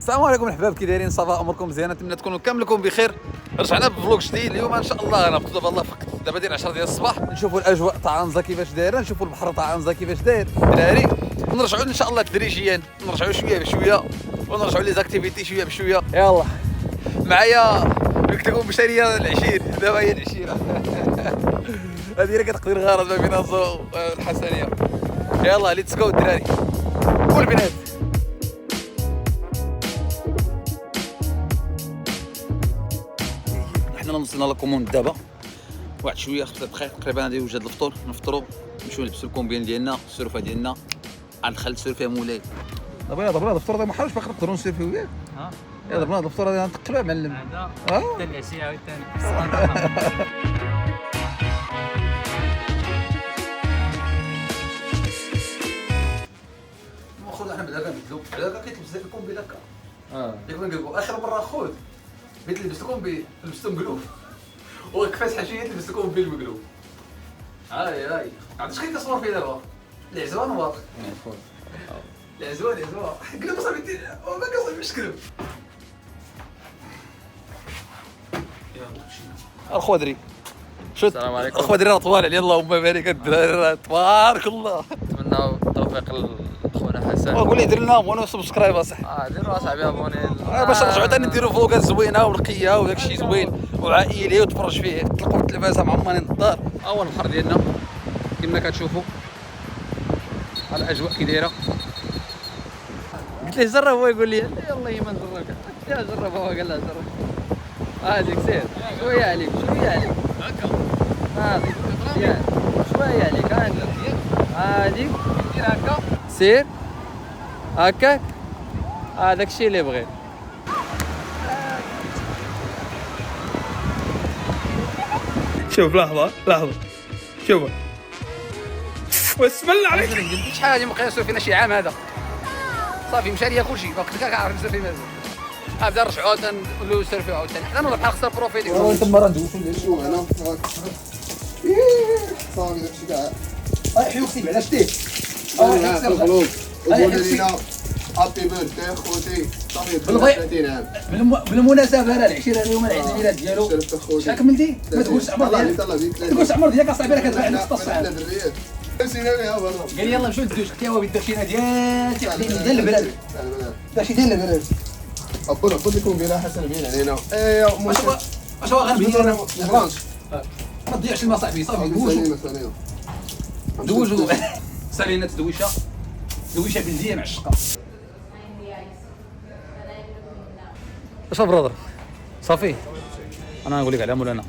السلام عليكم الحباب، كي دايرين؟ صافا اموركم مزيانه؟ نتمنى تكونوا كاملكم بخير. رجعنا بفلوق جديد اليوم ان شاء الله. غنبطلوا دابا الله فقط، دابا داير 10 ديال الصباح، نشوفوا الاجواء تاع عنزه كيفاش دايره، نشوفوا البحر تاع عنزه كيفاش داير الدراري، ونرجعوا ان شاء الله تدريجيا، نرجعوا شويه بشويه ونرجعوا لي زاكتيفيتي شويه بشويه. يلا معايا قلت لكم بشريه العشير، دابا هي العشيره هذه اللي كتقدر غارض ما بين الزو والحسنيه. يلا ليتس جو الدراري والبنات. حنا وصلنا لكوموند دابا، واحد شويه 5 دقائق تقريبا غادي يوجد الفطور، نفطروا نمشيو نلبسوا الكومبيان ديالنا، السرفه ديالنا، غندخل السير فيها مولاي. دابا يلا بلا الفطور هذا ما حاولش باقي نقدروا نسيرفيو ياك. يلا بلا الفطور هذا غنتقلوا معلم. حتى العشيه عاوتاني. خويا حنا بعدا كنبدلو، بعدا كيتلبس داك الكومبي هكا. ياك كنقلبو اخر مره خويا بغيت نلبس الكومبي لبستو مقلوب، وكفات حاجه لبست الكومبي المقلوب. هاي عرفتي شحال كتصور فيه دابا؟ العزوان واقع. العزوان قلب صاحبي ما كنصايبش كذب. يلا مشينا الخضري. السلام عليكم. الخضري راه طوال عليه، اللهم بارك الدراري تبارك الله. نتمنى التوفيق لخونا حسن. قول لي دير لنا ابوني وسبسكرايب اصاحبي. ديروا اصاحبي ابوني باش نرجعوا ثاني نديروا فلوقات زوينه ونقيه وداك الشيء زوين وعائلي وتفرج فيه، تلقوا التلفازه معمرين الدار. اول البحر ديالنا كما كتشوفوا، الاجواء كي دايره. قلت ليه جرب، هو يقول لي يلا يما نجرب. يا جرب، هو قال له جرب. هذيك سير شويه عليك هكا هذيك شويه عليك هذيك دير هكا سير هكاك، هذاك الشيء اللي بغيت. شوف لحظه شوف بسم الله عليك. شحال هادي مقياسو فينا شي عام هذا صافي مشى ليا كلشي، باقي كنعرف نسير في مازال. غنبدا نرجعو عاوتاني نوليو نسيرفيو عاوتاني، حنا نروح بحال خسر بروفيتي. تما راه ندوزو نشوف هنا صافي داكشي كاع. حيوختي بعدا شتيه الفلوق وقول لينا هابي بيرثدي خوتي صافي 30 عام. بالمناسبه راه العشيره اليوم العيد الميلاد ديالو. شحال كملتي؟ ما تقولش عمر ديالك، ما تقولش عمر ديالك اصاحبي، راه كتبان عندك 16 عام. مشينا بها برا، قال لي يلا نمشيو ندوز. قلت له هو بالداكشينه ديالتي ديال البراد، داكشي ديال البراد. أبونا خذ لكم بلا حسن بين علينا. واش هو غنبين انا برانش؟ ما تضيعش الماء صاحبي، صافي دوجو سالينات دويشه بلديه معشقه. اش برادر صافي انا نقول لك على مولانا،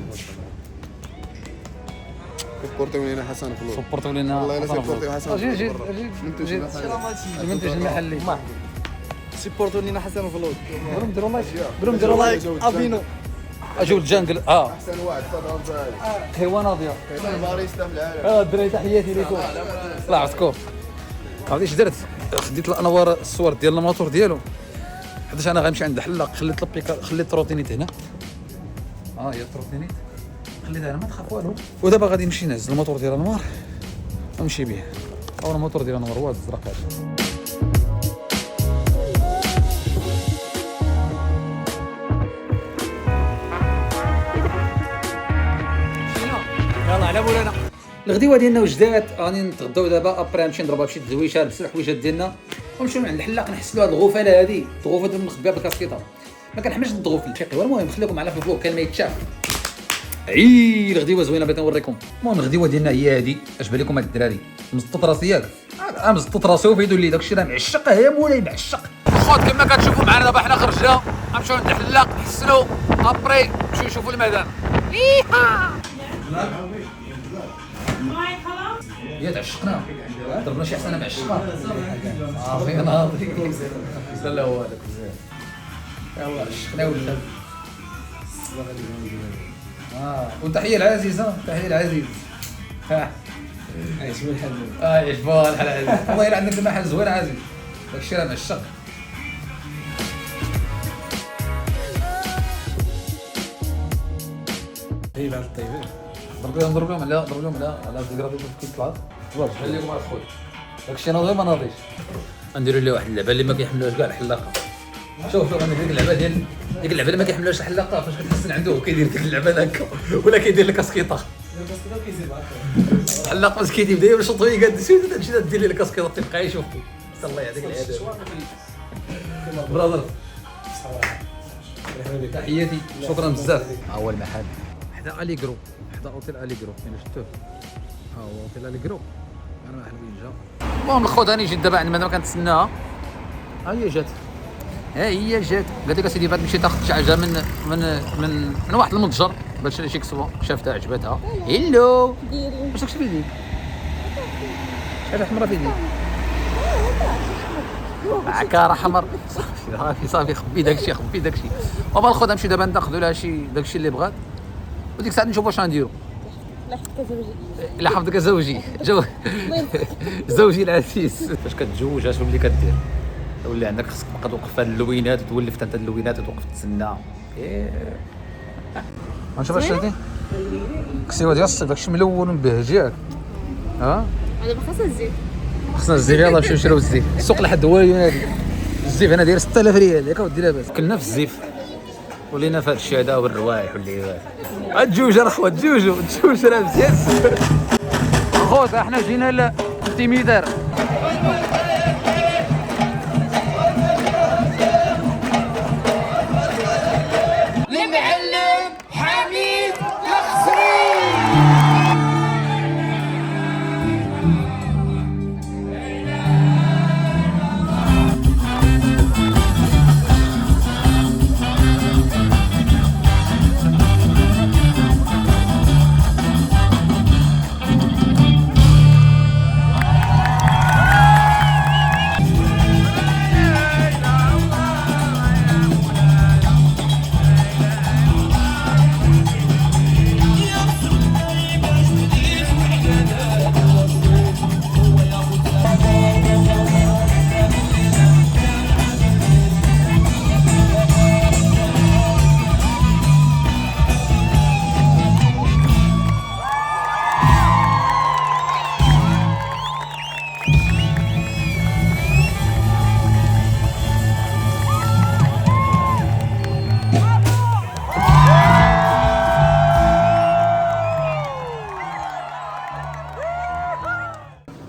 سبورتيو لينا حسن فلوس، سبورتو لينا والله الا سبورتيو حسن. جي المنتج المحلي. سيبورتو لينا حسن فلوق. ديروا لايك افينو اجو الجانجل. احسن واحد تفضل بالي حيوان ناضيه الباريستا في العالم. الدراري تحياتي لكم. طلع عرفتكم عرفتي اش درت؟ خديت الانوار الصور ديال الموتور ديالو، حيتاش انا غنمشي عند الحلاق. خليت البيكا، خليت التروتينيت هنا. هي التروتينيت خليتها هنا، ما تخاف والو. ودابا غادي نمشي نهز الموتور ديال انوار ونمشي به. هو الموتور ديال انوار هو الزرق هذا. يلا على مولانا. الغديوه ديالنا وجدات، غادي نتغداو دابا. ابري نمشي نضربها بشي دويشه، نلبسوا الحويجات ديالنا ونمشيو عند الحلاق نحسلوا هاد الغوفاله هادي. الغوفه نخبيها بالكاسكيطه، ما كنحملش الضغوف الفقي. المهم خليكم معنا في الفلوق، كان ما يتشاف. الغديوه زوينه بغيت نوريكم. المهم الغديوه ديالنا هي هادي. اش بان لكم هاد الدراري مزطط راسي ياك؟ مزطط راسي وفيدو لي داكشي راه معشق. يا مولاي معشق. خوت كما كتشوفوا معنا دابا حنا خرجنا غنمشيو عند الحلاق نحسلوا، ابري نمشيو نشوفوا المدام. يا تعشقنا ضربنا شي حسنه معشقه. صافي ناضي لا هو هذاك يلا عشقنا ولا. وتحيه العزيزه، تحيه العزيز. عايش بالحل. عايش بالحل عزيز. والله الا عندك المحل زوين عزيز، داكشي راه معشق. هي بعد الطيبين ضرب لهم على الديكراتيف كيف طلعت. تبارك الله اليوم اخويا داكشي ناضي ما ناضيش. نديروا له واحد اللعبه اللي ما كيحملوهاش كاع الحلاقه. شوف انا ديك اللعبه ديال ديك اللعبه اللي ما كيحملهاش الحلاقه فاش كتحسن عنده كيدير ديك اللعبه هكا ولا كيدير لك كاسكيطه الحلاق مسكين يبدا يرشط وهي قاعد تمشي دير لي الكاسكيطه تبقى يشوف الله يعطيك العافيه برادر تحياتي شكرا بزاف. ها هو المحل حدا اليغرو حدا اوتيل اليغرو يعني شفتوه ها هو اوتيل اليغرو انا محل وين جا. المهم الخوت راني جيت دابا عند مادام كنتسناها ها هي جات قالت لك اسيدي تمشي تاخذ شي حاجه من واحد المتجر باش تشري شي كسوه شافتها عجبتها. هيلو واش داكشي في يديك؟ شحال حمرا في يديك؟ عكاره حمر صافي خبي داكشي وما الخوت نمشي دابا ناخذ لها داكشي اللي بغات وديك الساعه نشوف واش غنديرو. لا حفظك زوجي زوجي العزيز فاش كتزوج اش اللي كدير تولي عندك خصك تبقى توقف هاد اللوينات وتولف انت اللوينات وتوقف تسنى. غنشوف اش هادي كسيوه ديال الصيف داكشي ملون مبهج ياك ها هذا خاصها الزيت خصنا الزيت. يلاه نمشيو نشريو الزيت السوق لحد هوايون هادي الزيف هنا داير 6000 ريال ياك اودي لاباس. كنا في الزيف ولينا في هاد الشيء هذا والروايح واللعيبات الجوج اخويا الجوج راه مزيان خوت احنا جينا للتيميدار للمعلم حميد الخزري.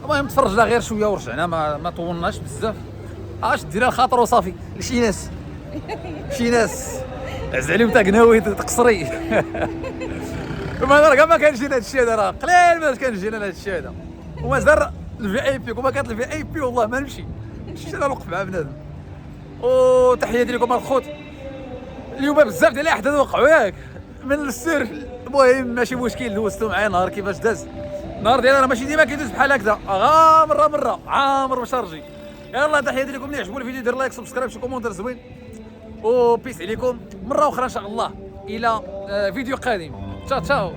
المهم تفرجنا غير شويه ورجعنا ما طولناش بزاف. اش دينا الخاطر وصافي لشي ناس عز عليهم تا قناوي تقصري وما راه كاع ما كانجينا هذا الشيء هذا راه قليل ما كانجينا هذا الشيء هذا ومازال الفي اي بي وما كانت الفي اي بي والله ما نمشي شفت انا نوقف مع بنادم. وتحياتي لكم الخوت اليوم بزاف ديال الاحداث وقعوا ياك من السير. المهم ماشي مشكل دوزتو معايا نهار كيفاش داز النهار ديالي راه ماشي ديما كيدوز بحال هكذا مره عامر مشارجي. يلا تحياتي لكم اللي عجبو الفيديو دير لايك سبسكرايب شي كومونتير زوين وبيس عليكم مره اخرى ان شاء الله الى فيديو قادم. تشاو